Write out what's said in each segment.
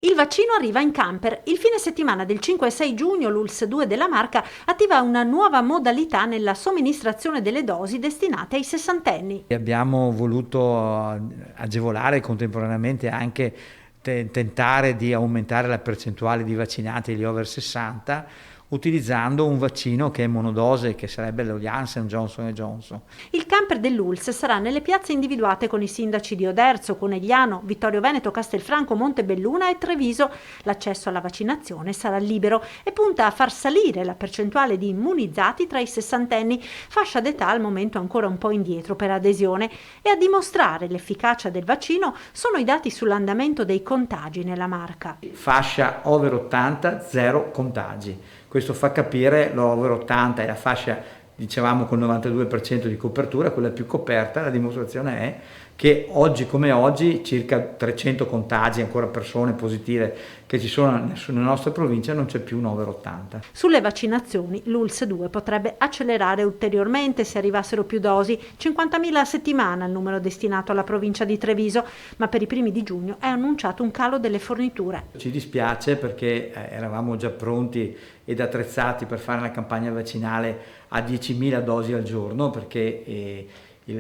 Il vaccino arriva in camper. Il fine settimana del 5 e 6 giugno l'ULSS 2 della Marca attiva una nuova modalità nella somministrazione delle dosi destinate ai sessantenni. Abbiamo voluto agevolare contemporaneamente anche tentare di aumentare la percentuale di vaccinati agli over 60 utilizzando un vaccino che è monodose, che sarebbe lo Janssen Johnson & Johnson. Il camper dell'ULSS sarà nelle piazze individuate con i sindaci di Oderzo, Conegliano, Vittorio Veneto, Castelfranco, Montebelluna e Treviso. L'accesso alla vaccinazione sarà libero e punta a far salire la percentuale di immunizzati tra i sessantenni, fascia d'età al momento ancora un po' indietro per adesione, e a dimostrare l'efficacia del vaccino sono i dati sull'andamento dei contagi nella Marca. Fascia over 80, zero contagi. Questo fa capire l'over 80 è la fascia, dicevamo, con il 92% di copertura, quella più coperta. La dimostrazione è che oggi come oggi circa 300 contagi, ancora persone positive che ci sono nella nostra provincia, non c'è più un over 80. Sulle vaccinazioni l'ULSS 2 potrebbe accelerare ulteriormente se arrivassero più dosi, 50.000 a settimana il numero destinato alla provincia di Treviso, ma per i primi di giugno è annunciato un calo delle forniture. Ci dispiace perché eravamo già pronti ed attrezzati per fare la campagna vaccinale a 10.000 dosi al giorno, perché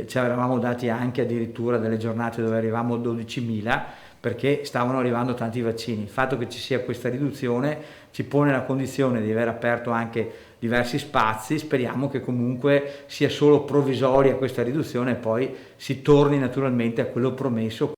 ci eravamo dati anche addirittura delle giornate dove arrivavamo a 12.000 perché stavano arrivando tanti vaccini. Il fatto che ci sia questa riduzione ci pone la condizione di aver aperto anche diversi spazi. Speriamo che comunque sia solo provvisoria questa riduzione e poi si torni naturalmente a quello promesso.